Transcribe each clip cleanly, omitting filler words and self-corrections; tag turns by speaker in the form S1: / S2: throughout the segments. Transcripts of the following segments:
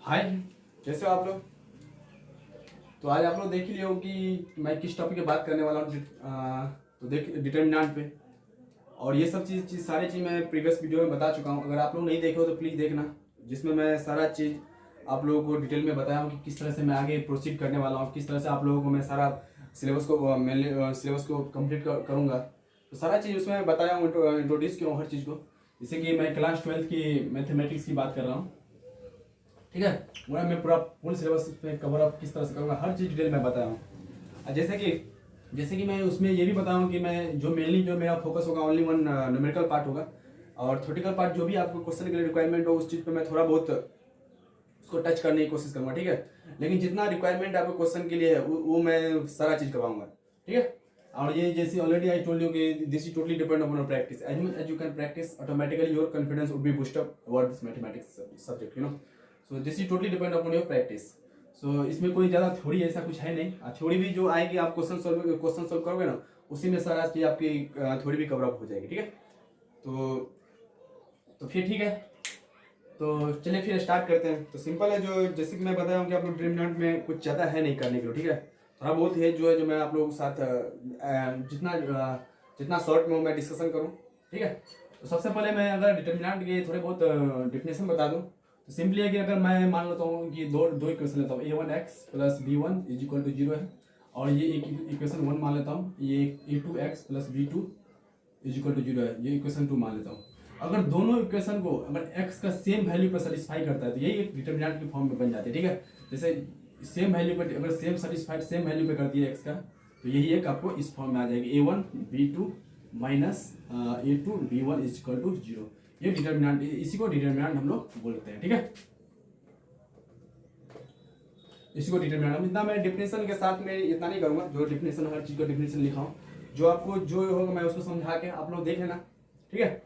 S1: हाय, कैसे हो आप लोग। तो आज आप लोग देख ही लिए हो कि मैं किस टॉपिक पे बात करने वाला हूँ। तो देख डिटर्मिनेंट पे। और ये सब सारी चीज़ मैं प्रीवियस वीडियो में बता चुका हूँ। अगर आप लोग नहीं देखे हो तो प्लीज़ देखना, जिसमें मैं सारा चीज़ आप लोगों को डिटेल में बताया हूँ कि किस तरह से मैं आगे प्रोसीड करने वाला हूँ, किस तरह से आप लोगों को मैं सारा सिलेबस को कंप्लीट करूँगा। तो सारा चीज़ उसमें बताया हूँ, इंट्रोड्यूस किया हूँ हर चीज़ को। जैसे कि मैं क्लास 12 की मैथमेटिक्स की बात कर रहा हूँ, ठीक है। पूरा मैं पूरा फुल सिलेबस पे कवर अप किस तरह से करूँगा, हर चीज़ डिटेल में बताया हूँ। जैसे कि मैं उसमें ये भी बताया हूँ कि मैं जो मेनली जो मेरा फोकस होगा ओनली वन न्यूमेरिकल पार्ट होगा, और थ्योरेटिकल पार्ट जो भी आपको क्वेश्चन के लिए रिक्वायरमेंट हो उस चीज़ पे मैं थोड़ा बहुत उसको टच करने की कोशिश करूँगा, ठीक है। लेकिन जितना रिक्वायरमेंट आपको क्वेश्चन के लिए है वो मैं सारा चीज़ करवाऊंगा, ठीक है। और ये जैसे ऑलरेडी आई टोल्ड यू कि this is totally depend upon your practice. As much as you can practice, automatically your confidence would be boost up about this mathematics subject, you know. So this is totally depend upon your practice. So इसमें कोई ज़्यादा theory ऐसा कुछ है नहीं। Theory भी जो आएगी आप क्वेश्चन सॉल्व करोगे ना, उसी में सारा चीज़ आपकी थ्योरी भी कवर अप हो जाएगी, ठीक है। तो फिर ठीक है, तो चलिए फिर स्टार्ट करते हैं। तो सिंपल है, जो जैसे कि मैं बताया हूँ कि आप लोग डिटरमिनेंट में कुछ ज़्यादा है नहीं करने के लिए, ठीक है। थोड़ा बहुत है जो मैं आप लोगों के साथ जितना शॉर्ट में मैं डिस्कशन करूँ, ठीक है। तो सबसे पहले मैं अगर डिटरमिनेंट के थोड़े बहुत डिफिनेशन बता दूँ, तो सिंपली है कि अगर मैं मान लेता हूँ कि दो दो इक्वेशन लेता हूँ, a1x plus b1 is equal to 0 है, और ये एक इक्वेशन 1 मान लेता हूँ, ये a2x plus b2 is equal to 0 है, ये इक्वेशन 2 मान लेता हूँ। अगर दोनों इक्वेशन को अगर x का सेम वैल्यू पर सेटिस्फाई करता है तो यही एक डिटरमिनेंट की फॉर्म में बन जाती है, ठीक है। जैसे सेम वैल्यू पर अगर सेम वैल्यू पे करती है x का, तो यही एक आपको इस फॉर्म में आ जाएगी a1 b2 minus a2 b1 is equal to 0। ये डिटरमिनेंट, इसी को डिटरमिनेंट हम लोग बोलते हैं, ठीक है। इसी को डिटरमिनेंट हम इतना मैं डेफिनेशन के साथ में इतना नहीं करूंगा, जो डेफिनेशन हर चीज़ का डेफिनेशन लिखा हूँ, जो आपको जो होगा मैं उसको समझा के आप लोग देख लेना, ठीक है।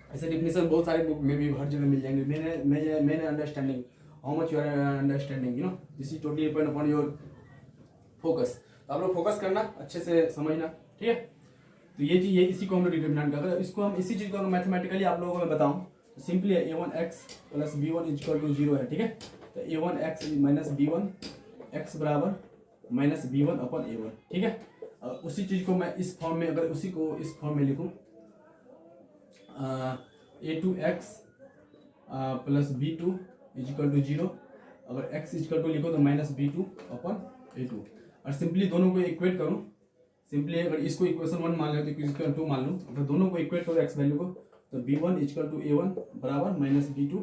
S1: ऐसे डेफिनेशन बहुत सारे बुक में भी हर जगह मिल जाएंगे। मैंने understanding, how much you are understanding, you know, this is totally depend upon your focus. तो आप लोग फोकस करना, अच्छे से समझना, ठीक है। तो ये चीज़, ये इसी को हम लोग डिटरमिनेंट करते हैं। इसको हम इसी चीज़ को मैथमेटिकली आप लोगों को मैं बताऊँ तो सिंपली है a1x plus b1 is equal to 0 है, ठीक है। तो a1x माइनस b1 x बराबर माइनस b1 अपॉन a1, ठीक है। उसी चीज़ को मैं इस फॉर्म में, अगर उसी को इस फॉर्म में लिखूँ, a2x plus b2 is equal to 0, अगर x इज इक्वल टू लिखो तो माइनस b2 अपॉन a2, और सिंपली दोनों को इक्वेट करूँ। सिंपली अगर इसको इक्वेशन 1 मान लें तो इक्वेशन 2 मान लूँ, अगर दोनों को इक्वेट करो x वैल्यू को, तो b1 is equal to a1 बराबर माइनस b2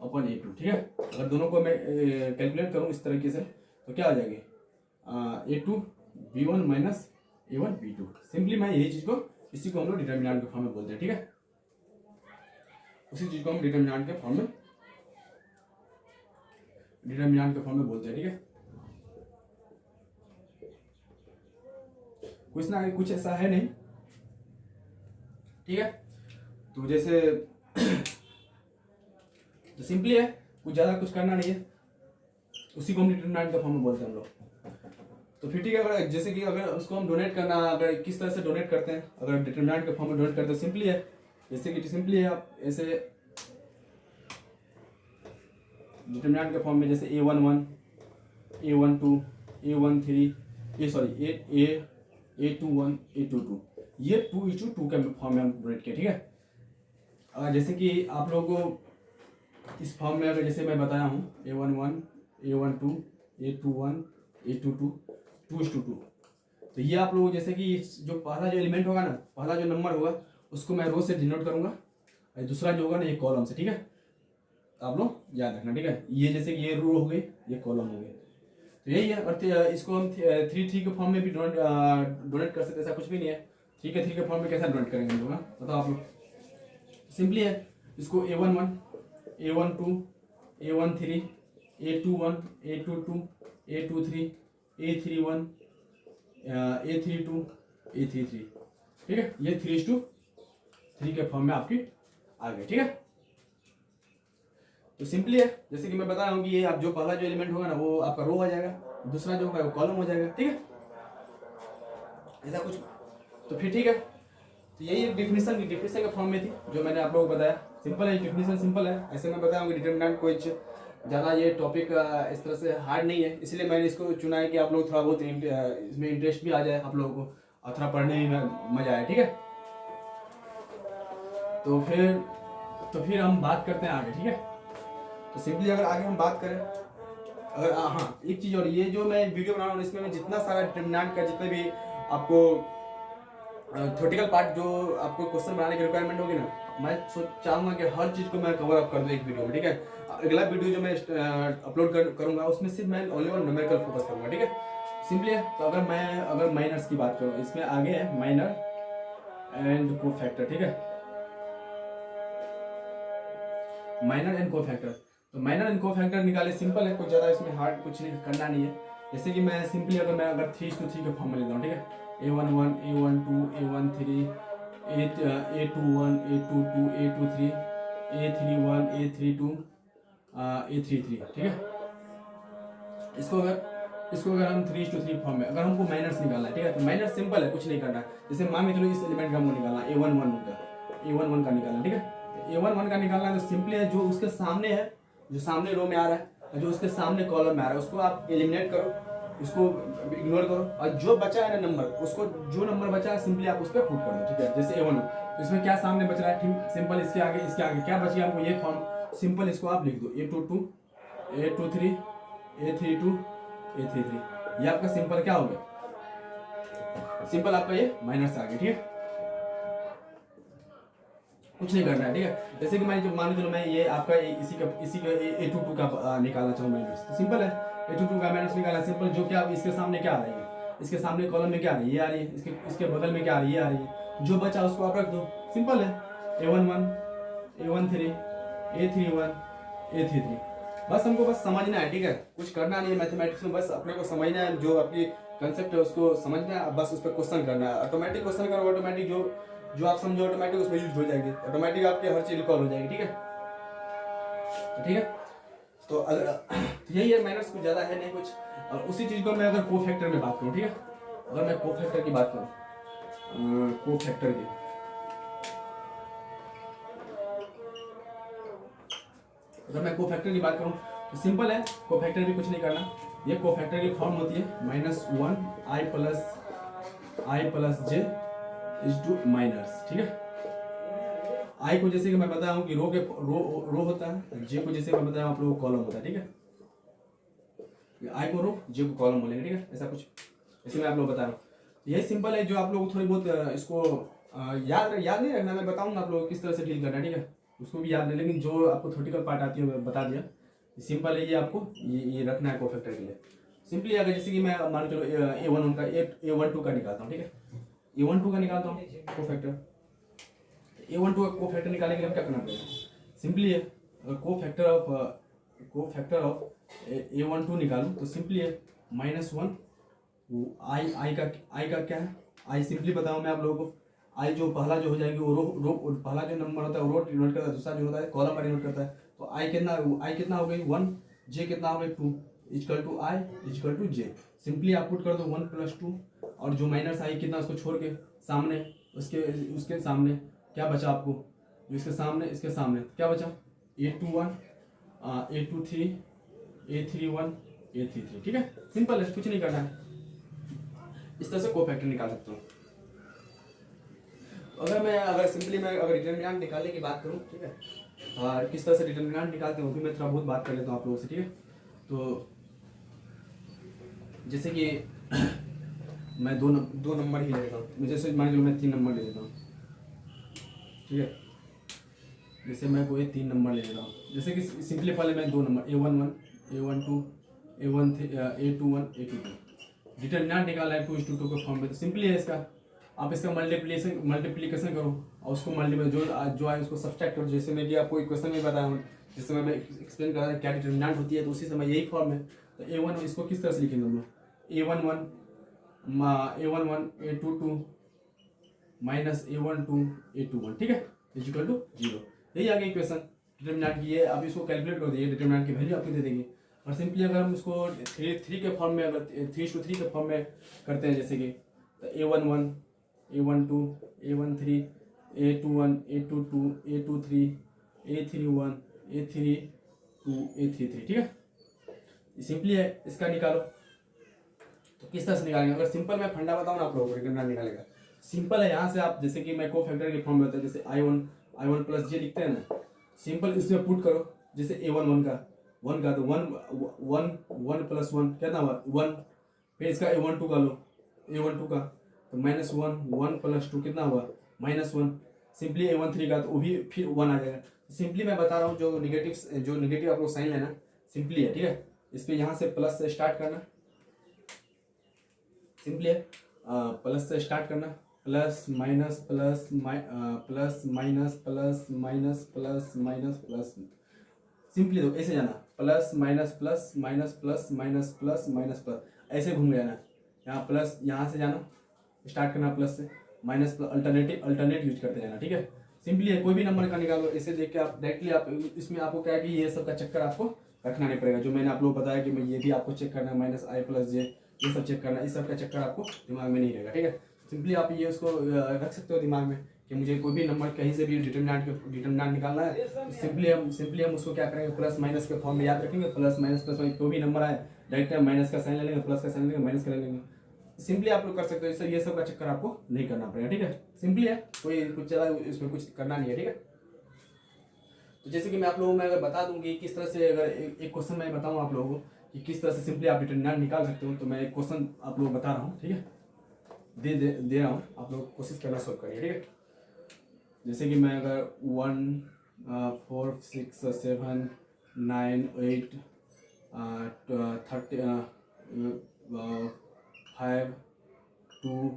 S1: अपॉन a2, ठीक है। अगर दोनों को मैं कैलकुलेट करूँ इस तरीके से तो क्या आ जाएगी, a2 b1 minus a1 b2। Simply मैं यही चीज़ को, इसी को हम लोग डिटरमिनेंट के फॉर्म में बोलते हैं, ठीक है। उसी चीज़ को हम डिटरमिनेंट के फॉर्म में बोलते हैं, ठीक है। कुछ ना कुछ ऐसा है नहीं, ठीक है। तो जैसे तो सिंपली है, कुछ ज़्यादा कुछ करना नहीं है, उसी को हम डिटरमिनेंट के फॉर्म में बोलते हैं हम लोग। तो फिर ठीक है, अगर जैसे कि अगर उसको हम डोनेट करना, अगर किस तरह से डोनेट करते हैं, अगर डिटरमिनेंट के फॉर्म में डोनेट करते हैं, सिंपली है, जैसे कि सिंपली है आप ऐसे डिटरमिनेंट के फॉर्म में, जैसे a11 a12 a13 a21 a22, ये 2:2 के फॉर्म में हम डोनेट किया, ठीक है। जैसे कि आप लोगों को इस फॉर्म में, अगर जैसे मैं बताया हूँ a11 a12 a21 a22 2:2, तो ये आप लोग जैसे कि जो पहला जो एलिमेंट होगा ना, पहला जो नंबर होगा उसको मैं रो से डिनोट करूँगा, और दूसरा जो होगा ना ये कॉलम से, ठीक है। तो आप लोग याद रखना, ठीक है। ये जैसे कि ये रो हो गई, ये कॉलम हो गए, तो यही है। और इसको हम 3 के फॉर्म में भी डोनेट कर सकते हैं, ऐसा कुछ भी नहीं है। 3 के फॉर्म में कैसा डोनेट करेंगे हम लोग ना, बताओ आप लोग। सिंपली है, इसको a11 a12 a13 a21 a22 a23 a31 a32 a33, ठीक है। ये 3:3 के फॉर्म में आपकी आ गई, ठीक है। तो सिंपली है, जैसे कि मैं बता रहा हूँ कि ये आप जो पहला जो एलिमेंट होगा ना वो आपका रो हो जाएगा, दूसरा जो होगा वो कॉलम हो जाएगा, ठीक है, ऐसा कुछ। तो फिर ठीक है, तो यही एक डिफिनेशन के फॉर्म में थी जो मैंने आप लोगों को बताया। सिंपल है, डिफिनेशन सिंपल है। ऐसे मैं बताऊँगा डिटरमिनेंट कुछ ज़्यादा ये टॉपिक इस तरह से हार्ड नहीं है, इसलिए मैंने इसको चुना है कि आप लोग थोड़ा बहुत इसमें इंटरेस्ट भी आ जाए आप लोगों को और थोड़ा पढ़ने में मज़ा आए। ठीक है, तो फिर हम बात करते हैं आगे। ठीक है, तो सिंपली अगर आगे हम बात करें, अगर हाँ एक चीज़ और, ये जो मैं वीडियो बना रहा हूँ इसमें मैं जितना सारा डिटरमिनेंट का जितने भी आपको थ्योरेटिकल पार्ट जो आपको क्वेश्चन बनाने की रिक्वायरमेंट होगी ना, मैं चाहूँगा कि हर चीज़ को मैं कवर अप कर दूँ एक वीडियो में। ठीक है, अगला वीडियो जो मैं अपलोड करूँगा उसमें सिर्फ मैं ओनली ऑन न्यूमेरिकल फोकस करूँगा। ठीक है, सिंपली है। तो अगर माइनर्स की बात करूँ, इसमें आगे है माइनर एंड कोफैक्टर। ठीक है, माइनर एंड कोफैक्टर। तो माइनर एंड कोफैक्टर निकाले, सिंपल है, कुछ ज़्यादा इसमें हार्ड कुछ नहीं करना नहीं है। जैसे कि मैं सिंपली अगर 3:3 के फॉर्म में लेता हूँ। ठीक है, A11 A12 A13 A21 A22 A23 A31 A32 A33। ठीक है, इसको अगर हम 3:3 फॉर्म में अगर हमको माइनर्स निकालना है, ठीक है, तो माइनस सिंपल है, कुछ नहीं करना है। जैसे मान के चलो इस एलिमेंट का हमको निकालना है A11 का निकालना। ठीक है, A11 का निकालना है तो सिंपली है, जो उसके सामने है, जो सामने रो में आ रहा है, जो उसके सामने कॉलम में आ रहा है, उसको आप एलिमिनेट करो, उसको इग्नोर करो, और जो बचा है ना नंबर, उसको जो नंबर बचा है सिंपली आप उस पर पुट कर दो। ठीक है, जैसे A1 तो इसमें क्या सामने बच रहा है, ठीक सिंपल, इसके आगे क्या बची आपको ये फॉर्म, सिंपल इसको आप लिख दो A22 A23 A32 A33। ये आपका सिंपल क्या हो गया, सिंपल आपका ये माइनस आ गया। ठीक है, कुछ नहीं करना है। ठीक है, जैसे कि मैं जो मान चलो मैं ये आपका इसी का A22 का निकालना चाहूँ माइनस, तो सिंपल है, A22 का माइनस निकालना सिंपल। जो क्या इसके सामने क्या आ रही है, इसके सामने कॉलम में क्या आ रही है, ये आ रही है, इसके बगल में क्या आ रही है, ये आ रही है, जो बचा उसको आप रख दो, सिंपल है। A11 A13 A31 A33। बस हमको बस समझना है। ठीक है, कुछ करना नहीं है मैथमेटिक्स में, बस अपने को समझना है, जो आपकी कंसेप्ट है उसको समझना है, बस उस पर क्वेश्चन करना है। ऑटोमेटिक क्वेश्चन करो, ऑटोमेटिक जो आप समझो ऑटोमेटिक उसमें यूज हो जाएगी, ऑटोमेटिक आपकी हर चीज रिकॉल हो जाएगी। ठीक है, तो ठीक है, तो अगर तो यही है, माइनस कुछ ज़्यादा है नहीं कुछ। और उसी चीज़ को मैं अगर को फैक्टर में बात करूँ, ठीक है, अगर मैं को फैक्टर की बात करूँ, को फैक्टर की, अगर मैं को फैक्टर की बात करूँ तो सिंपल है, को फैक्टर भी कुछ नहीं करना। ये को फैक्टर की फॉर्म होती है -1 I plus j is to minus. ठीक है, आई को जैसे कि मैं बताया हूँ कि रो होता है, जे को जैसे मैं बताया आप लोगों को कॉलम होता है। ठीक है, आई को रो, जे को कॉलम बोलेंगे। ठीक है, ऐसा कुछ ऐसे मैं आप लोग बता रहा हूँ। यही सिंपल है, जो आप लोग थोड़ी बहुत इसको याद नहीं रखना, मैं बताऊंगा आप लोग किस तरह से डील करना है। ठीक है, उसको भी याद नहीं, लेकिन जो आपको थ्योरेटिकल पार्ट आती है मैं बता दिया, सिंपल है, ये आपको ये रखना है कोफैक्टर के लिए। सिंपली अगर जैसे कि मैं मान चलो A11 का A12 का निकालता हूँ। ठीक है, A12 का निकालता हूँ कोफैक्टर, A12 का कोफैक्टर निकालने के लिए क्या करना पड़ेगा, सिंपली है, अगर कोफैक्टर ऑफ A12 निकालूँ तो सिंपली है -1 आई का क्या है, आई सिंपली बताऊँ मैं आप लोगों को, आई जो पहला जो हो जाएगी वो रो पहला जो नंबर होता है वो रो डिनोट करता है, दूसरा जो होता है कॉलम पर डिनोट करता है। तो आई कितना हो गई 1, जे कितना हो गई 2, equal to I equal to J. Simply आप पुट कर दो 1 + 2, और जो माइनस आई कितना उसको छोड़ के सामने उसके सामने क्या बचा आपको, जो इसके सामने क्या बचा, A21 A23 A31 A33। ठीक है, सिंपल है, कुछ नहीं करना है, इस तरह से कोफैक्टर निकाल सकता हूँ। अगर सिंपली मैं डिटरमिनेंट निकालने की बात करूँ, ठीक है, और किस तरह से डिटरमिनेंट निकालते हैं फिर मैं थोड़ा बहुत बात कर लेता हूँ आप लोगों से। ठीक है, तो जैसे कि मैं दो नंबर ही ले लेता हूँ, जैसे मान लो मैं 3 नंबर ले लेता हूँ। ठीक है, जैसे मैं कोई 3 नंबर ले लेता हूँ, जैसे कि सिंपली पहले मैं 2 number A11 A12 A21 A22 determinant निकाला है 2:2 के फॉर्म में। तो सिंपली है, आप इसका मल्टीप्लीकेशन करो और उसको जो आए उसको सब्सट्रैक्ट करो। जैसे मैं कि आपको इक्वेशन में बताया हूँ, जिस समय मैं एक्सप्लेन कर रहा था क्या डिटरमिनेंट होती है, तो उसी समय यही फॉर्म है। तो A1 इसको किस तरह से लिखेंगे हम लोग, A11 A22 minus A12 A21। ठीक है, इक्वल टू 0। यही आ गई इक्वेशन डिटरमिनेंट की है। अब इसको कैलकुलेट कर दिए, डिटरमिनेंट की वैल्यू आपको दे देंगे। और सिंपली अगर हम इसको 3 के फॉर्म में, अगर 3:3 के फॉर्म में करते हैं, जैसे कि A11 A12 A13 A21 A22 A23 A31 A33 2a33, ठीक है। सिंपली है, इसका निकालो। तो किस तरह से निकालेंगे? अगर सिंपल मैं फंडा बताऊँ ना आप लोगों को डिटरमिनेंट निकालेगा, सिंपल है। यहाँ से आप जैसे कि मैं को फैक्टर के फॉर्म में होता है, जैसे I1 प्लस जे लिखते हैं ना, सिंपल इसमें पुट करो। जैसे A1 1 का तो 1 प्लस 1 कितना हुआ 1, फिर इसका A12 का लो, A12 का तो -1 प्लस 2 कितना हुआ -1। सिंपली A13 का तो वो भी फिर 1 आ जाएगा। सिंपली मैं बता रहा हूँ, जो नेगेटिव आप लोग साइन लेना सिंपली है, ठीक है। इस पर यहाँ से प्लस से स्टार्ट करना, सिंपली है। प्लस से स्टार्ट करना, plus minus plus plus minus plus minus plus minus plus, simply तो ऐसे जाना, plus minus plus minus plus minus plus minus plus, ऐसे घूम जाना। यहाँ प्लस, यहाँ से जाना, स्टार्ट करना प्लस से, माइनस प्लस, अल्टरनेट यूज करते जाना, ठीक है। सिंपली है, कोई भी नंबर का निकालो, ऐसे देख के आप डायरेक्टली आप इसमें आपको क्या है कि ये सब का चक्कर आपको रखना नहीं पड़ेगा। जो मैंने आप लोग बताया कि मैं ये भी आपको चेक करना है, -i प्लस जे, ये सब चेक करना, इस सब का चक्कर आपको दिमाग में नहीं रहेगा, ठीक है। सिंपली आप ये उसको रख सकते हो दिमाग में कि मुझे कोई भी नंबर कहीं से भी डिटरमिनेंट निकालना है, सिंपली हम उसको क्या करेंगे, प्लस माइनस के फॉर्म में याद रखेंगे। प्लस माइनस कोई भी नंबर आए डायरेक्ट माइनस का साइन ले लेंगे, प्लस का साइन ले लेंगे, माइनस का ले लेंगे। सिंपली आप लोग कर सकते हो, ये सब का चक्कर आपको नहीं करना पड़ेगा, ठीक है। सिंपली है, कोई कुछ चला इसमें कुछ करना नहीं है, ठीक है। तो जैसे कि मैं आप लोगों में अगर बता दूंगी किस तरह से, अगर एक क्वेश्चन मैं बताऊँ आप लोगों को कि किस तरह से सिंपली आप डिटरमिनेंट निकाल सकते हो, तो मैं एक क्वेश्चन आप लोग बता रहा हूँ, ठीक है। दे रहा हूँ, आप लोग कोशिश करना सॉल्व करिए, ठीक है। जैसे कि मैं अगर 1 4 6 7 9 8 30 5 2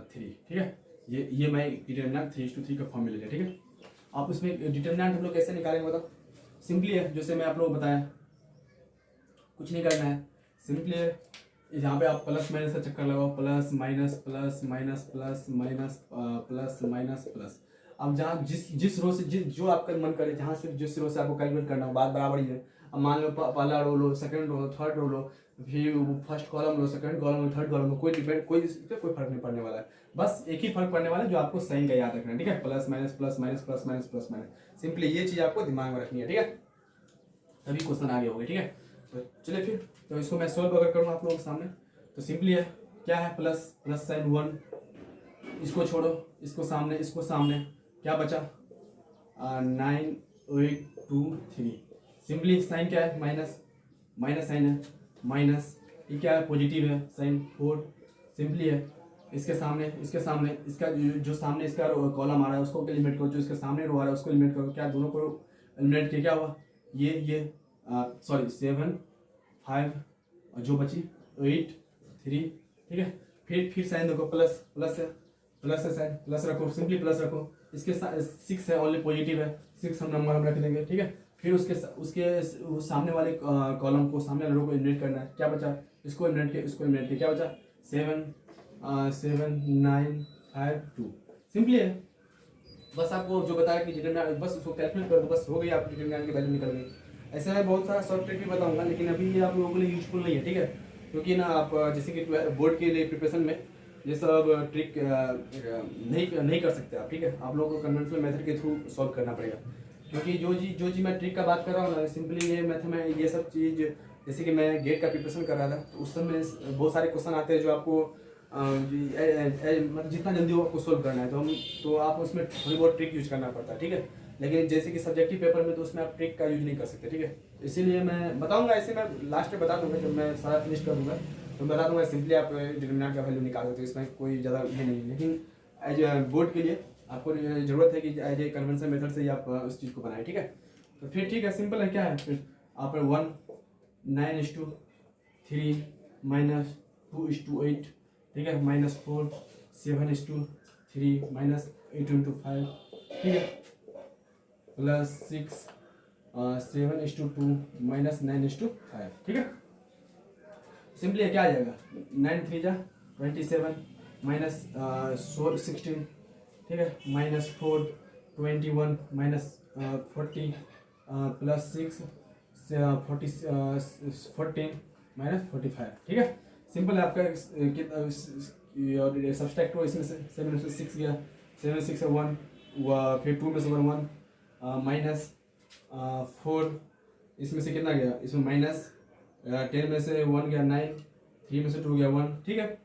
S1: 3, ठीक है। ये मैं डिटरमिनेंट 3:3 का फॉर्म ले लिया, ठीक है। आप उसमें डिटरमिनेंट हम लोग कैसे निकालेंगे बताओ? सिंपली है, जैसे मैं आप लोगों को बताया, कुछ नहीं करना है। सिंपली है, यहाँ पे आप प्लस माइनस का चक्कर लगाओ, plus minus plus minus plus minus plus minus plus. अब जहाँ जिस रो से जो आपका मन करे, जहाँ से जिस रो से आपको कैलकुलेट करना हो, बात बराबर ही है। अब मान लो पहला रो लो, सेकंड रो लो, थर्ड रो लो, फिर फर्स्ट कॉलम लो, सेकंड कॉलम लो, थर्ड कॉलम लो, कोई फर्क नहीं पड़ने वाला है। बस एक ही फर्क पड़ने वाला है, जो आपको साइन का याद रखना है, ठीक है। Plus minus plus minus plus minus plus minus, simply ये चीज़ आपको दिमाग में रखनी है, ठीक है। तभी क्वेश्चन आगे हो गए, ठीक है। तो चलिए फिर, तो इसको मैं सोल्व अगर करूँ आप लोगों के सामने, तो सिंपली है, क्या है, प्लस साइन 1, इसको छोड़ो, इसको सामने क्या बचा 9 8 2 3। सिंपली साइन क्या है, माइनस साइन है, माइनस, ये क्या है, पॉजिटिव है साइन 4। सिंपली है, इसके सामने इसका जो सामने इसका कॉलम आ रहा है उसको एलिमिनेट करो, जो इसके सामने रो आ रहा है उसको एलिमिनेट करो। क्या दोनों को एलिमिनेट किया, क्या हुआ, ये सॉरी 7 5 और जो बची 8 3, ठीक है। फिर साइन देखो, प्लस है साइन, प्लस रखो, सिंपली प्लस रखो। इसके 6 है, ओनली पॉजिटिव है, 6 हम नंबर हम रख देंगे, ठीक है। फिर उसके सामने वाले कॉलम को, सामने वाले रो को एलिमिनेट करना है। क्या बचा, इसको एलिमिनेट किया, क्या बचा 7 9 5 2। सिंपली है, बस आपको जो बताया कि डिटरमिनेंट, बस उसको कैलकुलेट कर दो, बस हो गई, आपकी डिटरमिनेंट की वैल्यू निकल गई। ऐसे मैं बहुत सारा शॉर्ट ट्रिक भी बताऊंगा, लेकिन अभी ये आप लोगों के लिए यूजफुल नहीं है, ठीक है। क्योंकि ना आप जैसे कि बोर्ड के लिए प्रिपरेशन में ये सब ट्रिक नहीं कर सकते आप, ठीक है। आप लोगों को कन्वेंशनल मेथड के थ्रू सॉल्व करना पड़ेगा। क्योंकि जो चीज़ मैं ट्रिक का बात कर रहा हूँ ना, सिंपली ये मैथ में ये सब चीज़, जैसे कि मैं गेट का प्रिपरेशन कर रहा था, तो उस समय बहुत सारे क्वेश्चन आते हैं जो आपको मतलब जितना जल्दी हो आपको सोल्व करना है, तो आप उसमें थोड़ी बहुत ट्रिक यूज करना पड़ता है, ठीक है। लेकिन जैसे कि सब्जेक्टिव पेपर में तो उसमें आप ट्रिक का यूज नहीं कर सकते, ठीक है। इसीलिए मैं बताऊंगा, ऐसे मैं लास्ट में बता दूंगा, जब मैं सारा फिनिश कर दूंगा तो बता दूंगा, सिंपली आप डिटरमिनेंट का वैल्यू निकाल सकते हो, इसमें कोई ज़्यादा ये नहीं है। लेकिन एज ए बोर्ड के लिए आपको ज़रूरत है कि एज ए कन्वेंशनल मेथड से ही आप उस चीज़ को बनाएं, ठीक है। तो फिर ठीक है, सिंपल है, क्या है, फिर आप 1 9:3 -2:8, ठीक है, -4 7:3 -8:5, ठीक है, +6 7:2 -9:5, ठीक है। सिंपली क्या आ जाएगा, 9 3 जा 27 -16, ठीक है, -4 21 -40 +6 14 -45, ठीक है। सिंपल है आपका सब्सट्रैक्ट हो, इसमें से 7 में से 6 गया, 7 6 1, फिर 2 में से 1 -4 इसमें से कितना गया, इसमें माइनस 10 में से 1 गया 9, 3 में से 2 गया 1, ठीक है,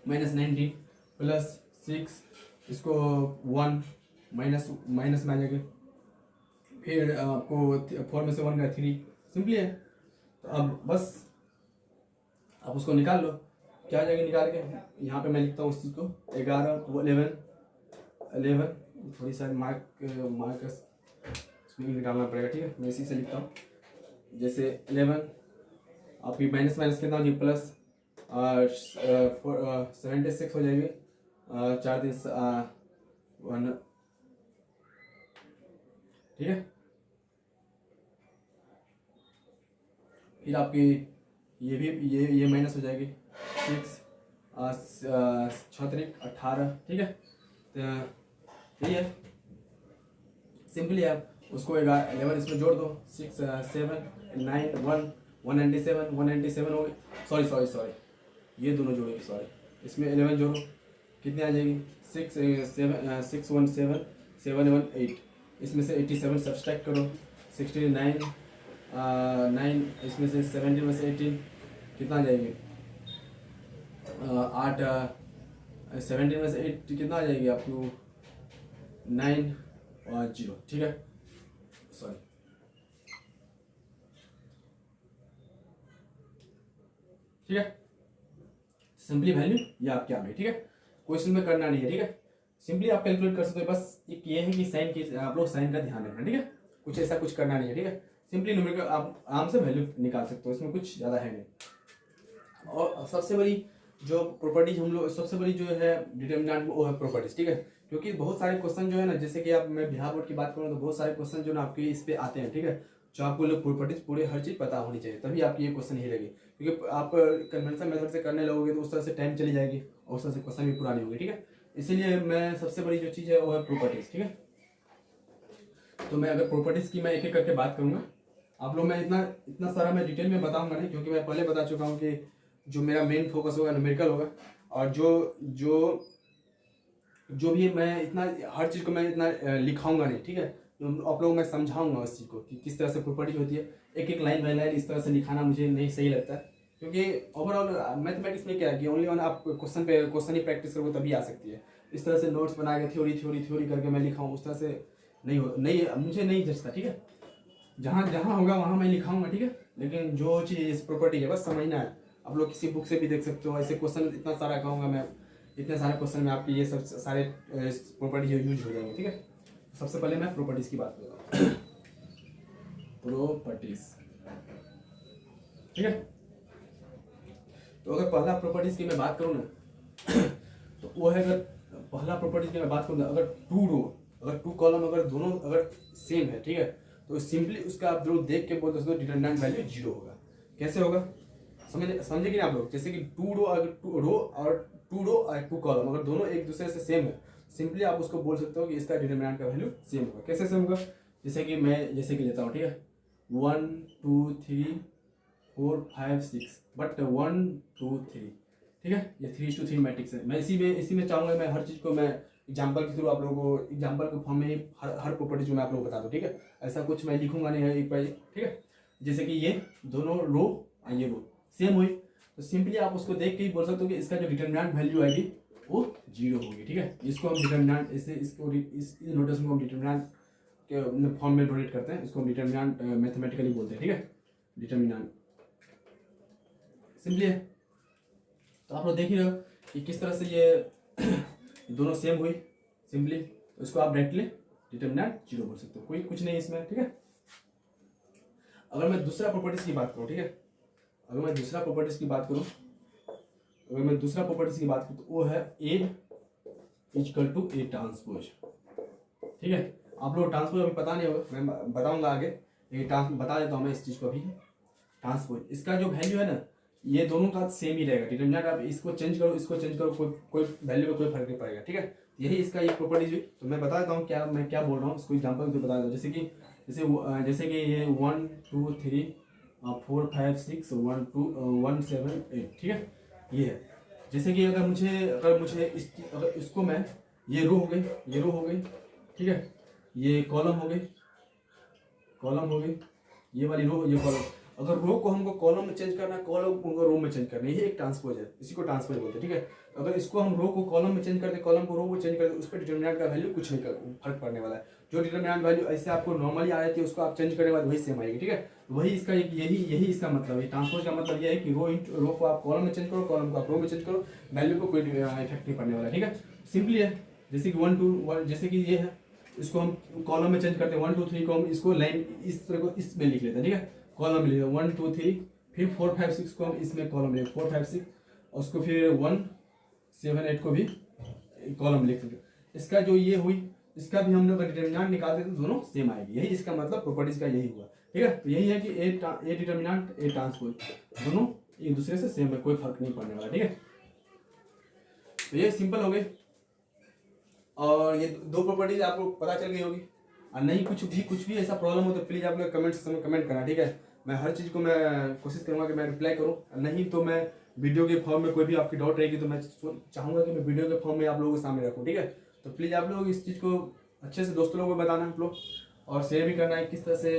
S1: माइनस 19 प्लस 6, इसको 1 माइनस माइनस में आ जाएगा, फिर आपको 4 में से 1 गया 3, सिंपली है। तो अब बस आप उसको निकाल लो, क्या आ जाएगा निकाल के, यहाँ पे मैं लिखता हूँ उस चीज़ को 11 11 थोड़ी सा मार्क इसमें निकालना पड़ेगा, ठीक है, मैं इसी से लिखता हूँ। जैसे 11 आपकी माइनस माइनस कितना होगी प्लस 76 हो जाएगी, 4 दिन 1, ठीक है। फिर आपकी ये भी ये माइनस हो जाएगी 6 6 तरीक 18, ठीक है। तो यही है, सिंपली आप उसको 11 इसमें जोड़ दो, 6 7 9 1 197 हो गई, सॉरी ये दोनों जोड़ेगी, सॉरी इसमें 11 जोड़ो, कितनी आ जाएगी 617 718, इसमें से 87 सब्सट्रैक्ट करो, 69 9, इसमें से 17 में से 18 कितना आ जाएगी 8, 17 में से 8 कितना आ जाएगी आपको 9 और 0, ठीक है, सॉरी ठीक है। सिंपली वैल्यू ये आपके आ गई, ठीक है, क्वेश्चन में करना नहीं है, ठीक है, सिंपली आप कैलकुलेट कर सकते हो। बस एक ये है कि साइन की आप लोग साइन का ध्यान रखना, ठीक है, कुछ ऐसा कुछ करना नहीं है, ठीक है, सिंपली न्यूमेरिकल आप आराम से वैल्यू निकाल सकते हो, इसमें कुछ ज़्यादा है नहीं। और सबसे बड़ी जो प्रॉपर्टीज हम लोग, सबसे बड़ी जो है डिटर्मिनेंट वो है प्रॉपर्टीज, ठीक है, क्योंकि बहुत सारे क्वेश्चन जो है ना, जैसे कि आप मैं बिहार बोर्ड की बात करूँ तो बहुत सारे क्वेश्चन जो ना आपके इस पे आते हैं, ठीक है, जो आपको लोग प्रॉपर्टीज पूरे हर चीज़ पता होनी चाहिए, तभी आपकी ये क्वेश्चन ही लगे, क्योंकि आप कन्वेंशन मेथड से करने लगोगे तो उस तरह से टाइम चली जाएगी और उस तरह से क्वेश्चन भी पूरा नहीं होगी, ठीक है, इसीलिए मैं सबसे बड़ी जो चीज़ है वो है प्रॉपर्टीज, ठीक है। तो मैं अगर प्रॉपर्टीज की मैं एक एक करके बात करूँगा, आप लोग मैं इतना सारा मैं डिटेल में बताऊंगा नहीं, क्योंकि मैं पहले बता चुका हूँ कि जो मेरा मेन फोकस होगा न्यूमेरिकल होगा, और जो भी मैं इतना हर चीज़ को मैं इतना लिखाऊंगा नहीं, ठीक है, तो आप लोग मैं समझाऊंगा उस चीज़ को कि किस तरह से प्रॉपर्टी होती है, एक एक लाइन बाई लाइन इस तरह से लिखाना मुझे नहीं सही लगता है, क्योंकि ओवरऑल मैथमेटिक्स में क्या है कि ओनली ऑन आप क्वेश्चन ही प्रैक्टिस करोगे तभी आ सकती है। इस तरह से नोट्स बना के थ्योरी करके मैं लिखाऊँ, उस तरह से नहीं मुझे नहीं जचता, ठीक है, जहाँ होगा वहाँ मैं लिखाऊंगा, ठीक है, लेकिन जो चीज़ प्रॉपर्टी है बस समझना है। आप लोग किसी बुक से भी देख सकते हो, ऐसे क्वेश्चन इतना सारा कहूँगा मैं, इतने सारे क्वेश्चन में आपके ये सब सारे प्रॉपर्टी यूज हो जाएंगे, ठीक है। सबसे पहले मैं प्रॉपर्टीज़ की बात करता हूँ प्रॉपर्टीज, ठीक है। तो अगर पहला प्रॉपर्टीज की मैं बात करूँ ना तो वो है, अगर पहला प्रॉपर्टीज की मैं बात करूँ, अगर टू कॉलम अगर दोनों अगर सेम है, ठीक है, तो सिंपली उसका आप जरूर देख के बोल सकते हो डिटरमिनेंट वैल्यू 0 होगा। कैसे होगा समझे कि नहीं आप लोग, जैसे कि टू रो और टू कॉलम अगर दोनों एक दूसरे से सेम है, सिंपली आप उसको बोल सकते हो कि इसका डिटरमिनेंट का वैल्यू सेम होगा। कैसे सेम होगा, जैसे कि मैं लेता हूँ, ठीक है, 1 2 3 4 5 6, बट 1 2 3, ठीक है, ये 3:3 मैट्रिक्स है। मैं इसी में चाहूँगा मैं हर चीज़ को मैं एग्जाम्पल के थ्रू आप लोगों को एग्जाम्पल के फॉर्म में हर प्रॉपर्टी जो मैं आप लोगों को बता दूँ, ठीक है, ऐसा कुछ मैं लिखूंगा नहीं है एक बार, ठीक है। जैसे कि ये दोनों रो और ये रो सेम हुई, तो सिंपली आप उसको देख के ही बोल सकते हो कि इसका जो डिटरमिनेंट वैल्यू आएगी वो 0 होगी, ठीक है। इसको हम डिटरमिनेंट इसको इस नोटेशन को हम डिटरमिनेंट के फॉर्म में नोटेट करते हैं, इसको हम डिटरमिनेंट मैथमेटिकली बोलते हैं, ठीक है, डिटरमिनेंट सिंपली है। तो आप लोग देख ही रहे हो कि किस तरह से ये दोनों सेम हुई, सिंपली, तो इसको आप डायरेक्टली डिटरमिनेंट 0 बोल सकते हो, कोई कुछ नहीं इसमें, ठीक है। अगर मैं दूसरा प्रॉपर्टीज की बात करूँ, ठीक है, अगर मैं दूसरा प्रॉपर्टीज की बात करूँ तो वो है A equal to A transpose, ठीक है। आप लोग ट्रांसपोज अभी पता नहीं होगा, मैं बताऊंगा आगे, लेकिन बता देता हूँ मैं इस चीज़ को अभी। ट्रांसपोज इसका जो वैल्यू है ना, ये दोनों का सेम ही रहेगा, डिटरमिनेंट आप इसको चेंज करो कोई वैल्यू का कोई फर्क नहीं पड़ेगा, ठीक है। यही इसका एक प्रॉपर्टीज हुई। तो मैं बता देता हूँ मैं क्या बोल रहा हूँ, उसको एग्जाम्पल तो बता देता हूँ। जैसे कि ये 1 2 3 4 5 6 1 2 1 7 8, ठीक है, ये है। जैसे कि अगर मुझे इसको मैं, ये रो हो गई, ठीक है, ये कॉलम हो गई, ये वाली रो, ये कॉलम। अगर रो को हमको कॉलम में चेंज करना है, कॉलम को रो में चेंज करना है, ये एक ट्रांसपोज है, इसी को ट्रांसपोज बोलते हैं, ठीक है। अगर इसको हम रो को कॉलम में चेंज कर दे, कॉलम को रो में चेंज कर दे, उस पर डिटर्मिनेंट का वैल्यू कुछ नहीं फर्क पड़ने वाला है। जो डिटर्मिनेंट वैल्यू ऐसे आपको नॉर्मली आ जाती है, उसको आप चेंज करने के बाद वही सेम आएगी, ठीक है। वही इसका यही इसका मतलब है। ट्रांसपोज का मतलब ये है कि रो को आप कॉलम में चेंज करो, कॉलम को आप रो में चेंज करो, वैल्यू को कोई इफेक्ट नहीं पड़ने वाला, ठीक है। सिंपली है, जैसे कि 1 2 जैसे कि ये है, इसको हम कॉलम में चेंज करते हैं 1 2 3 को हम इसको लाइन इस तरह को इसमें लिख लेते हैं, ठीक है। कॉलम में लिख 1 2 3, फिर 4 5 6 को हम इसमें कॉलम में 4 5 6, और उसको फिर 1 7 8 को भी कॉलम लिख लेते हैं। इसका जो ये हुई, इसका भी हम लोग डिटर्मिनेंट निकालते तो दोनों सेम आएगी। यही इसका मतलब प्रॉपर्टीज का यही हुआ, ठीक है। तो यही है कि ए डिटर्मिनेंट ए ट्रांसपोज दोनों एक दूसरे से सेम है, कोई फर्क नहीं पड़ने वाला, ठीक है। तो ये सिंपल हो गई, और ये दो प्रॉपर्टीज आपको पता चल गई होगी। और नहीं कुछ भी ऐसा प्रॉब्लम हो तो प्लीज़ आप लोग कमेंट सेक्शन में कमेंट करना, ठीक है। मैं हर चीज़ को मैं कोशिश करूँगा कि मैं रिप्लाई करूँ, नहीं तो मैं वीडियो के फॉर्म में कोई भी आपकी डाउट रहेगी तो मैं चाहूँगा कि मैं वीडियो के फॉर्म में आप लोगों के सामने रखूँ, ठीक है। तो प्लीज़ आप लोग इस चीज़ को अच्छे से दोस्तों लोगों को बताना आप लोग, और शेयर भी करना है किस तरह से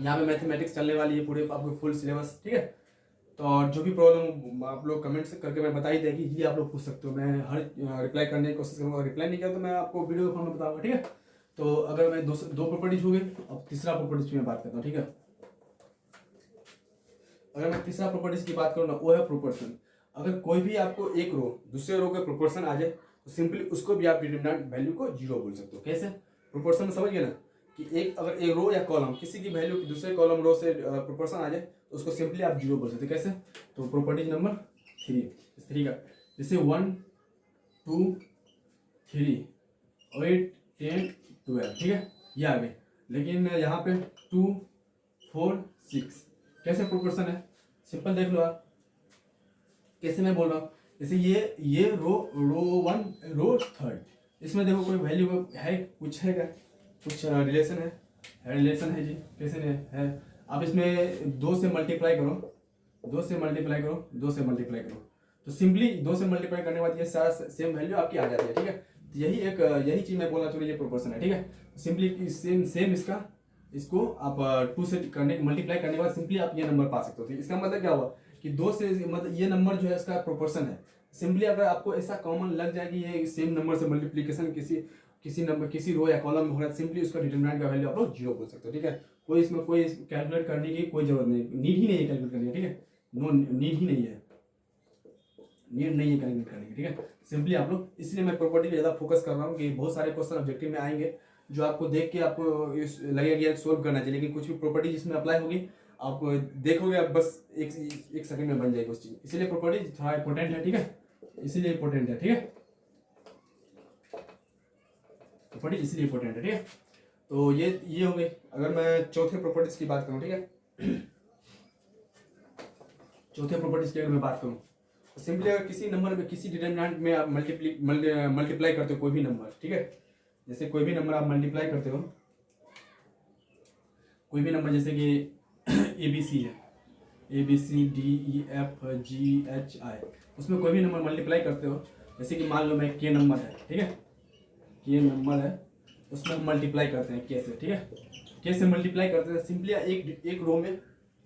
S1: यहाँ पे मैथमेटिक्स चलने वाली है पूरे आपको फुल सिलेबस, ठीक है। तो और जो भी प्रॉब्लम आप लोग कमेंट से करके मैं बता ही देगी, ये आप लोग पूछ सकते हो, मैं हर रिप्लाई करने की कोशिश करूँगा। रिप्लाई नहीं किया तो मैं आपको वीडियो फॉर्म में बताऊँगा, ठीक है। तो अगर मैं दो प्रॉपर्टीज हो गई, अब तीसरा प्रॉपर्टीज की मैं बात करता हूँ, ठीक है। अगर मैं तीसरा प्रॉपर्टीज की बात करूँ ना, वो है प्रोपोर्शन। अगर कोई भी आपको एक रो दूसरे रो के प्रोपोर्शन आ जाए तो सिंपली उसको भी आप डिटरमिनेंट वैल्यू को 0 बोल सकते हो। कैसे? प्रोपोर्शन में समझ गए ना, कि अगर एक रो या कॉलम किसी की वैल्यू दूसरे कॉलम रो से प्रोपोर्शन आ जाए तो उसको सिंपली आप 0 बोल सकते हो। कैसे? तो प्रॉपर्टीज नंबर 3 का, जैसे 1 2 3 8 10 12, ठीक है, ये आ गए। लेकिन यहाँ पे 2 4 6 कैसे प्रोपोर्शन है? सिंपल देख लो आप, कैसे मैं बोल रहा हूँ। जैसे ये रो 1 रो 3, इसमें देखो कोई वैल्यू है, कुछ है क्या, कुछ रिलेशन है रिलेशन है जी, कैसे नहीं है? आप इसमें 2 से मल्टीप्लाई करो, 2 से मल्टीप्लाई करो, 2 से मल्टीप्लाई करो, तो सिंपली 2 से मल्टीप्लाई करने के बाद ये सारा सेम वैल्यू आपकी आ जाती है, ठीक है। तो यही चीज मैं बोलना चाह रही, ये प्रोपोर्शन है, ठीक है। सिंपली सेम इसको आप 2 से मल्टीप्लाई करने के बाद सिंपली आप ये नंबर पा सकते हो। तो इसका मतलब क्या हुआ कि 2 से, मतलब ये नंबर जो है इसका प्रोपोर्शन है। सिंपली अगर आपको ऐसा कॉमन लग जाए कि ये सेम नंबर से मल्टीप्लीकेशन किसी रो या कॉलम में हो रहा है, सिंपली उसका डिटरमिनेंट का वैल्यू आप लोग 0 बोल सकते हो, ठीक है। कोई इसमें कोई कैलकुलेट करने की कोई जरूरत नहीं, नीड ही नहीं है कैलकुलेट करने की, ठीक है। नीड नहीं है कैलकुलेट करने की, ठीक है। सिंपली आप लोग, इसलिए मैं प्रॉपर्टी पे ज़्यादा फोकस कर रहा हूँ कि बहुत सारे क्वेश्चन ऑब्जेक्टिव में आएंगे जो आपको देख के आपको लगेगा कि सोल्व करना चाहिए, लेकिन कुछ भी प्रॉपर्टी जिसमें अप्लाई होगी आप देखोगे, आप बस एक सेकंड में बन जाएगी उस चीज़। इसीलिए प्रॉपर्टी थोड़ा इंपॉर्टेंट है, ठीक है, इसीलिए इंपॉर्टेंट है, ठीक है। प्रॉपर्टी इसलिए इंपॉर्टेंट है, ठीक है। तो ये हो गई। अगर मैं चौथे प्रॉपर्टीज की बात करूँ, ठीक है, चौथे प्रॉपर्टीज की अगर मैं बात करूँ तो सिंपली अगर किसी नंबर में किसी डिटरमिनेंट में आप मल्टीप्लाई करते हो कोई भी नंबर, ठीक है, जैसे कोई भी नंबर आप मल्टीप्लाई करते हो, कोई भी नंबर जैसे कि ABC है, ABCDEFGHI, उसमें कोई भी नंबर मल्टीप्लाई करते हो, जैसे कि मान लो मैं K नंबर है, ठीक है, K नंबर है, उसमें हम मल्टीप्लाई करते हैं K से, ठीक है। K से मल्टीप्लाई करते हैं, सिंपली एक रो में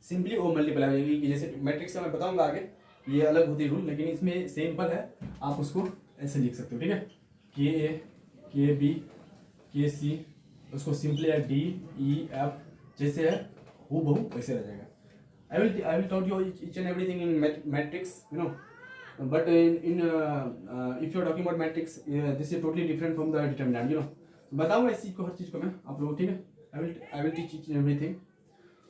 S1: सिंपली वो मल्टीप्लाई हो जाएगी। जैसे मैट्रिक्स में मैं बताऊंगा आगे, ये अलग होती है रूल, लेकिन इसमें सिंपल है, आप उसको ऐसे लिख सकते हो, ठीक है। KA KB KC, उसको सिंपली है DEF, जैसे है हूबहू वैसे रह जाएगा। I will taught you each and everything in matrix, you know, but if you are talking about matrix, this is totally different from the determinant, you know. बताऊंगा इस चीज़ को, हर चीज़ को मैं आप लोगों, ठीक है। I will teach each and everything।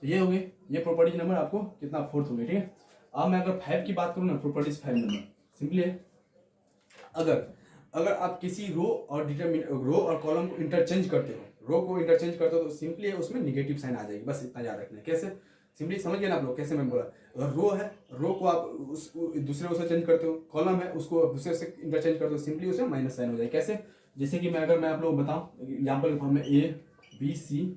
S1: ये हो गई, ये प्रॉपर्टी नंबर आपको कितना 4th हो गई, ठीक है। अब मैं अगर 5 की बात करूँ ना, प्रॉपर्टीज 5 नंबर सिंपली है, अगर आप किसी रो और कॉलम को इंटरचेंज करते हो, तो सिंपली है उसमें निगेटिव साइन आ जाएगी, बस इतना याद रखना है। कैसे? सिंपली समझ गए ना आप लोग, कैसे मैं बोला। अगर रो है, रो को आप दूसरे रो से चेंज करते हो, कॉलम है उसको दूसरे से इंटरचेंज करते हो, सिंपली उसमें माइनस साइन हो जाए। कैसे? जैसे कि अगर मैं आप लोग बताऊँ एग्जाम्पल के फॉर्म में ABCDEFGHI,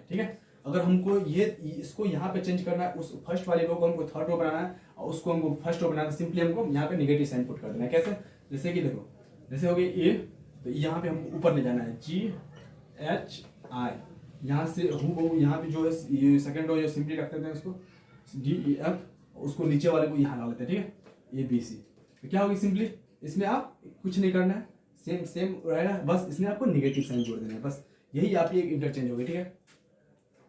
S1: ठीक है। अगर हमको इसको यहाँ पे चेंज करना है, उस फर्स्ट वाली रो को हमको थर्ड रो बनाना है और उसको हमको फर्स्ट रो बनाना है, सिंपली हमको यहाँ पे नेगेटिव साइन पुट कर देना है। कैसे? जैसे कि देखो, जैसे हो गई A, तो यहाँ पे हमको ऊपर ले जाना है GHI, आई, यहाँ से हूँ यहाँ पे जो है ये सेकंड रो जो सिंपली रख देते हैं उसको डी ई एफ, उसको नीचे वाले को यहाँ ला लेते हैं, ठीक है, ए बी सी। तो क्या होगी सिंपली, इसमें आप कुछ नहीं करना है, सेम सेम रहेगा, बस इसमें आपको निगेटिव साइन जोड़ देना है, बस यही आपकी एक इंटरचेंज होगी, ठीक है।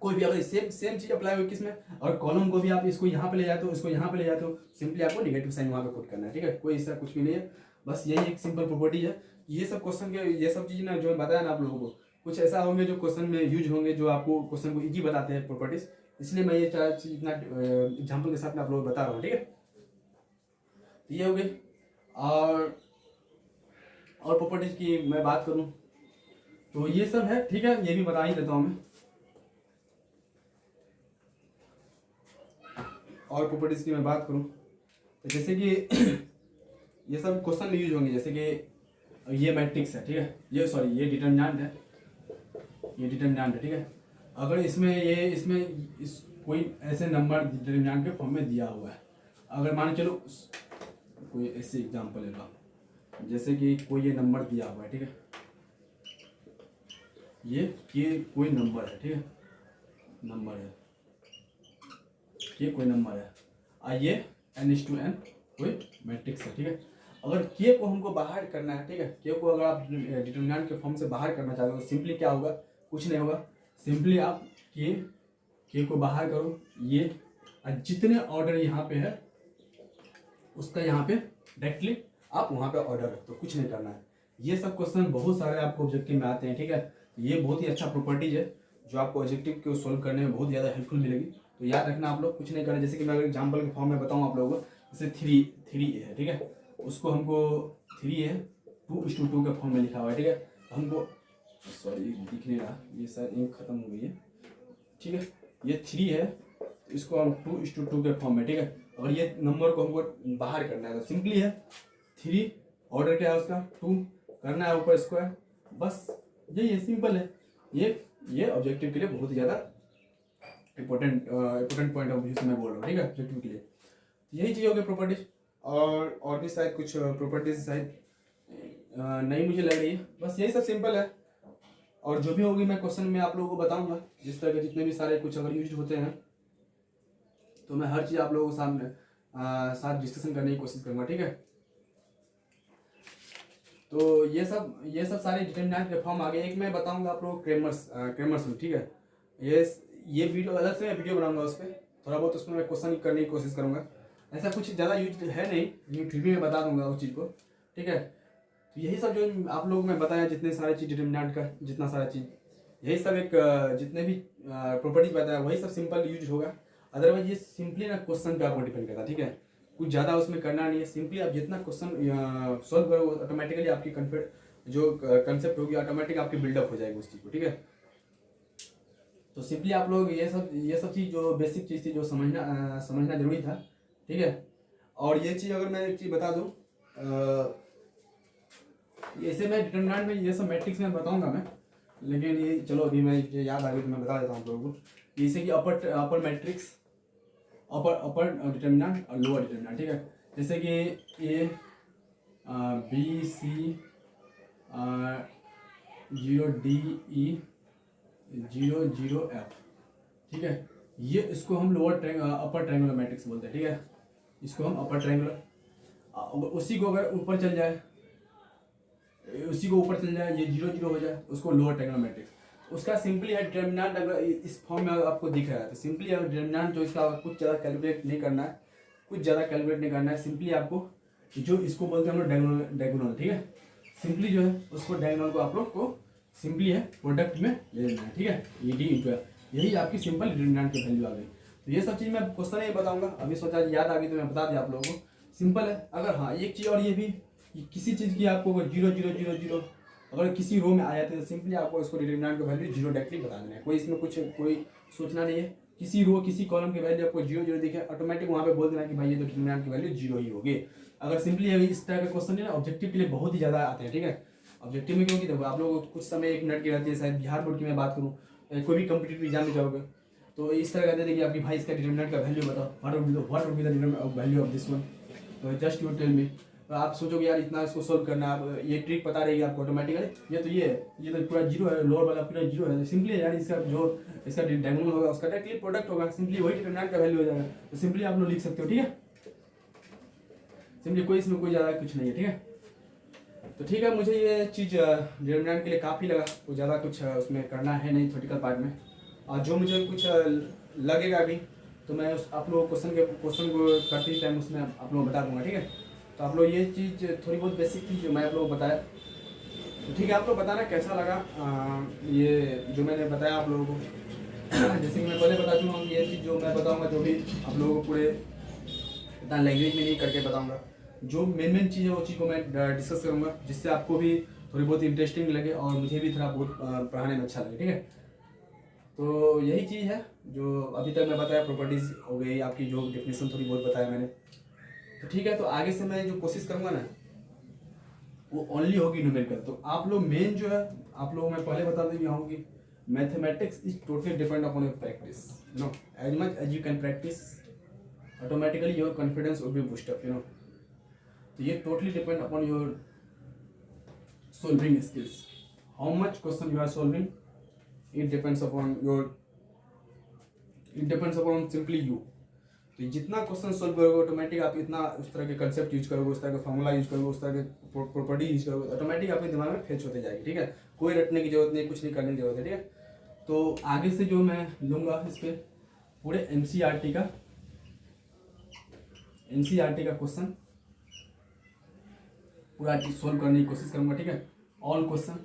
S1: कोई भी अगर सेम सेम चीज अप्लाई होगी किसमें, और कॉलम को भी आप इसको यहाँ पे ले जाते हो, इसको यहाँ पे ले जाते हो, सिंपली आपको निगेटिव साइन वहाँ पे पुट करना है, ठीक है। कोई इसका कुछ भी नहीं है, बस यही एक सिंपल प्रॉपर्टी है। ये सब क्वेश्चन के ये सब चीज़ ना जो बताया ना आप लोगों को, कुछ ऐसा होंगे जो क्वेश्चन में यूज होंगे, जो आपको क्वेश्चन को ईजी बताते हैं प्रॉपर्टीज, इसलिए मैं ये चार चीज इतना एग्जाम्पल के साथ में आप लोगों को बता रहा हूँ, ठीक है। तो ये हो गई। और प्रॉपर्टीज की मैं बात करूँ तो ये सब है, ठीक है, ये भी बता ही देता हूँ मैं। और प्रॉपर्टीज की मैं बात करूँ तो जैसे कि ये सब क्वेश्चन में यूज होंगे, जैसे कि ये मैट्रिक्स है, ठीक है, ये सॉरी ये डिटर्मिनेंट है, ये डिटर्मिनेंट है, ठीक है। अगर इसमें कोई ऐसे नंबर डिटर्मिनेंट के फॉर्म में दिया हुआ है, अगर मान चलो कोई ऐसे एग्जांपल लेगा, जैसे कि कोई ये नंबर दिया हुआ है, ठीक है, ये कोई नंबर है, ठीक है, नंबर है, ये कोई नंबर है, आइए n/n कोई मैट्रिक्स है, ठीक है। अगर k को हमको बाहर करना है, ठीक है, k को अगर आप डिटर्मिनेंट के फॉर्म से बाहर करना चाहते हो तो सिंपली क्या होगा, कुछ नहीं होगा, सिंपली आप k को बाहर करो, ये जितने ऑर्डर यहाँ पे है उसका यहाँ पे डायरेक्टली आप वहाँ पे ऑर्डर रख दो, कुछ नहीं करना है। ये सब क्वेश्चन बहुत सारे आपको ऑब्जेक्टिव में आते हैं, ठीक है। ये बहुत ही अच्छा प्रॉपर्टीज है जो आपको ऑब्जेक्टिव को सोल्व करने में बहुत ज़्यादा हेल्पफुल मिलेगी। तो याद रखना आप लोग, कुछ नहीं करना। जैसे कि मैं अगर एग्जाम्पल के फॉर्म में बताऊँ आप लोगों को, जैसे थ्री है, ठीक है, उसको हमको 3 है 2:2 के फॉर्म में लिखा हुआ है, ठीक है। हमको सॉरी दिख नहीं रहा, ये शायद इंक खत्म हो गई है, ठीक है, ये 3 है तो इसको हम 2:2 के फॉर्म में, ठीक है। और ये नंबर को हमको बाहर करना है तो सिंपली है 3, ऑर्डर क्या है उसका 2, करना है ऊपर स्क्वायर, बस यही सिंपल है। ये ऑब्जेक्टिव के लिए बहुत ही ज़्यादा इम्पोर्टेंट पॉइंट ऑफ व्यू से मैं बोल रहा हूँ, ठीक है, ऑब्जेक्टिव के लिए। यही चीज़ हो गई प्रॉपर्टीज, और भी शायद कुछ प्रॉपर्टीज शायद नहीं मुझे लग रही है, बस यही सब सिंपल है। और जो भी होगी मैं क्वेश्चन में आप लोगों को बताऊंगा, जिस तरह के जितने भी सारे कुछ अगर यूज होते हैं तो मैं हर चीज़ आप लोगों के सामने साथ डिस्कशन करने की कोशिश करूँगा, ठीक है। तो ये सब सारे डिटर्मिनेंट के फॉर्म आ गए। एक मैं बताऊंगा आप लोगों को क्रेमर्स रूल, ठीक है। ये वीडियो अलग से मैं वीडियो बनाऊंगा, उस पर थोड़ा बहुत उसमें मैं क्वेश्चन करने की कोशिश करूँगा। ऐसा कुछ ज़्यादा यूज है नहीं, लेकिन फिर भी मैं बता दूंगा उस चीज़ को, ठीक है। तो यही सब जो आप लोगों को मैं बताया, जितने सारे चीज़ डिटर्मिनेंट का जितना सारा चीज़, यही सब एक जितने भी प्रॉपर्टीज बताया वही सब सिंपल यूज होगा। अदरवाइज ये सिंपली ना क्वेश्चन पे आपको डिपेंड करता है, ठीक है। कुछ ज़्यादा उसमें करना नहीं है, सिंपली आप जितना क्वेश्चन सॉल्व करो ऑटोमेटिकली आपकी जो कंसेप्ट होगी ऑटोमेटिक आपकी बिल्डअप हो जाएगी उस चीज़ को, ठीक है। तो सिंपली आप लोग ये सब चीज़ जो बेसिक चीज़ थी जो समझना जरूरी था, ठीक है। और ये चीज़ अगर मैं एक चीज़ बता दूँ, ऐसे मैं डिटर्मिनेंट में ये सब मैट्रिक्स में बताऊंगा मैं, लेकिन ये चलो अभी मैं याद आ गई तो मैं बता देता हूँ आप लोगों को। जैसे कि अपर मैट्रिक्स, अपर डिटर्मिनेंट और लोअर डिटर्मिनेंट, ठीक है। जैसे कि A B C 0 D E 0 0 F, ठीक है। ये इसको हम अपर ट्रायंगुलर मैट्रिक्स बोलते हैं, ठीक है। इसको हम अपर ट्रायंगुलर, उसी को अगर ऊपर चल जाए ये 0 0 हो जाए, उसको लोअर ट्रायंगुलर मैट्रिक्स। उसका सिंपली है डिटर्मिनेंट, अगर इस फॉर्म में आपको दिख रहा है तो सिंपली अगर डिटर्मिनेंट जो इसका कुछ ज़्यादा कैलकुलेट नहीं करना है, सिंपली आपको जो इसको बोलते हैं हम लोग डायगोनल, ठीक है। सिंपली जो है उसको डायगोनल को आप लोग को सिंपली है प्रोडक्ट में ले लेना है, ठीक है। ये डी इंटू यही आपकी सिंपल डिटर्मिनेंट की वैल्यू आ गई। तो ये सब चीज़ मैं क्वेश्चन नहीं बताऊंगा, अभी सोचा याद आ गई तो मैं बता दिया आप लोगों को, सिंपल है। अगर हाँ एक चीज़ और ये भी, किसी चीज़ की आपको 0 0 0 0 अगर किसी रो में आ जाते हैं तो सिंपली आपको इसको डिटर्मिनेंट की वैल्यू 0 डायरेक्टली बता देना है, कोई इसमें कोई सोचना नहीं है। किसी रो किसी कॉलम की वैल्यू आपको 0 0 दिखे, ऑटोमेटिक वहाँ पे बोल देना कि भाई ये तो डिटर्मिनेंट की वैल्यू 0 ही होगी। अगर सिंपली अभी इस तरह का क्वेश्चन है ना ऑब्जेक्टिव के लिए बहुत ही ज़्यादा आते हैं, ठीक है। ऑब्जेक्टिव में क्योंकि देखो आप लोग को कुछ समय 1 मिनट की रहती है, शायद बिहार बोर्ड की मैं बात करूँ, कोई भी कम्पिटिटिव एग्जाम में जाओगे तो इस तरह का दे देगी आपकी भाई इसका डिटर्मिनेंट का वैल्यू बताओ, what would be the value of this one, तो जस्ट यू टेल मी। तो आप सोचोगे यार इतना इसको सोल्व करना, आप ये ट्रिक पता रहेगी आपको ऑटोमेटिकली, ये तो पूरा जीरो है, लोअर वाला पूरा जीरो है, सिंपली यार इसका जो इसका डायगोनल होगा उसका डायरेक्टली प्रोडक्ट होगा, सिंपली वही डिटरमिनेंट का वैल्यू हो जाएगा। तो सिंपली आप लोग लिख सकते हो, ठीक है, सिंपली कोई इसमें कोई ज़्यादा कुछ नहीं है, ठीक है। तो ठीक है, मुझे ये चीज़ डिटरमिनेंट के लिए काफ़ी लगा, कोई ज़्यादा कुछ उसमें करना है नहीं थ्योरेटिकल पार्ट में। और जो मुझे कुछ लगेगा अभी तो मैं उस आप लोग क्वेश्चन को करते ही टाइम उसमें आप लोगों को बता दूंगा, ठीक है। तो आप लोग ये चीज़ थोड़ी बहुत बेसिक थी जो मैं आप लोगों को बताया, तो ठीक है, आप लोग बताना कैसा लगा ये जो मैंने बताया आप लोगों को। जैसे कि मैं पहले बता चुका हूँ, ये चीज़ जो मैं बताऊँगा जो भी आप लोगों को पूरे इतना लैंग्वेज में नहीं करके बताऊँगा, जो मेन चीज़ है वो चीज़ को मैं डिस्कस करूँगा, जिससे आपको भी थोड़ी बहुत इंटरेस्टिंग लगे और मुझे भी थोड़ा बहुत पढ़ाने में अच्छा लगे, ठीक है। तो यही चीज़ है जो अभी तक मैं बताया, प्रॉपर्टीज़ हो गई आपकी, जो डेफिनेशन थोड़ी बहुत बताया मैंने। तो ठीक है, तो आगे से मैं जो कोशिश करूँगा ना वो ओनली होगी न्यूमेरिकल। तो आप लोग मेन जो है आप लोग मैं पहले बता देंगे हूँ कि mathematics is totally depend upon your practice, no, as much as you can practice automatically your confidence will be boost up, you know. तो ये totally depend upon your solving skills, how much question you are solving, it depends upon simply you। तो जितना question solve करोगे automatic आप इतना उस तरह के कंसेप्ट यूज करोगे, उस तरह का फॉर्मूला यूज करोगे, उस तरह के प्रॉपर्टी यूज करोगे, ऑटोमेटिक आपके दिमाग में फेच होते जाएगी, ठीक है। कोई रटने की जरूरत नहीं, कुछ नहीं करने की जरूरत है, ठीक है। तो आगे से जो मैं लूँगा इस पर पूरे एनसीईआरटी का क्वेश्चन पूरा सोल्व करने की कोशिश करूँगा, ठीक है, ऑल क्वेश्चन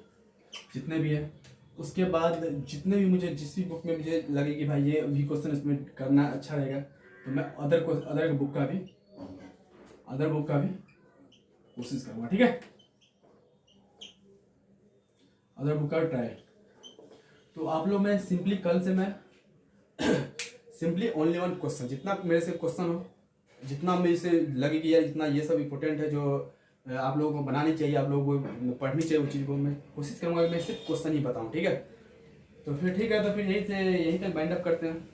S1: जितने भी है। उसके बाद जितने भी मुझे जिस भी बुक में मुझे लगे कि भाई ये भी क्वेश्चन इसमें करना अच्छा रहेगा, तो मैं अदर बुक का भी कोशिश करूँगा, ठीक है, अदर बुक का ट्राई। तो आप लोग मैं सिंपली कल से मैं सिंपली ओनली वन क्वेश्चन, जितना मेरे से क्वेश्चन हो, जितना मेरे से लगे कि यार इतना ये सब इम्पोर्टेंट है जो आप लोगों को बनानी चाहिए, आप लोगों को पढ़नी चाहिए उस चीज़ को, मैं कोशिश करूँगा कि मैं सिर्फ क्वेश्चन ही बताऊँ, ठीक है। तो फिर ठीक है, तो फिर यहीं तक बाइंड अप करते हैं।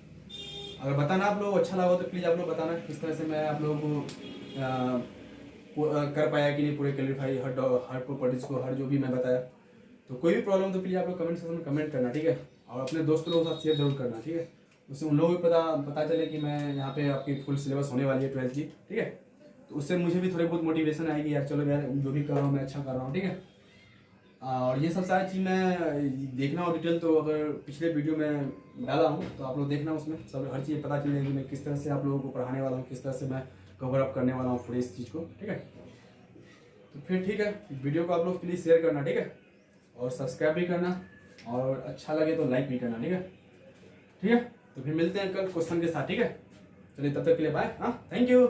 S1: अगर बताना आप लोगों को अच्छा लगा हो तो प्लीज़ आप लोग बताना किस तरह से मैं आप लोगों को कर पाया कि नहीं पूरे क्लियरफाई हर प्रॉपर्टीज़ को, हर जो भी मैं बताया। तो कोई भी प्रॉब्लम तो प्लीज़ आप लोग कमेंट सेक्शन में कमेंट करना, ठीक है, और अपने दोस्तों लोगों के साथ शेयर जरूर करना, ठीक है, उससे उन लोगों को पता चले कि मैं यहाँ पे आपकी फुल सिलेबस होने वाली है 12th की, ठीक है। तो उससे मुझे भी थोड़ी बहुत मोटिवेशन आएगी यार, चलो यार जो भी कर रहा हूँ मैं अच्छा कर रहा हूँ, ठीक है। और ये सब सारी चीज़ मैं देखना हो डिटेल तो अगर पिछले वीडियो में डाला हूँ तो आप लोग देखना, उसमें सब हर चीज़ पता चल जाएगी मैं किस तरह से आप लोगों को पढ़ाने वाला हूँ, किस तरह से मैं कवर अप करने वाला हूँ पूरे इस चीज़ को, ठीक है। तो फिर ठीक है, वीडियो को आप लोग प्लीज़ शेयर करना, ठीक है, और सब्सक्राइब भी करना, और अच्छा लगे तो लाइक भी करना, ठीक है, ठीक है। तो फिर मिलते हैं कल क्वेश्चन के साथ, ठीक है। चलिए तब तक के लिए बाय, हाँ, थैंक यू।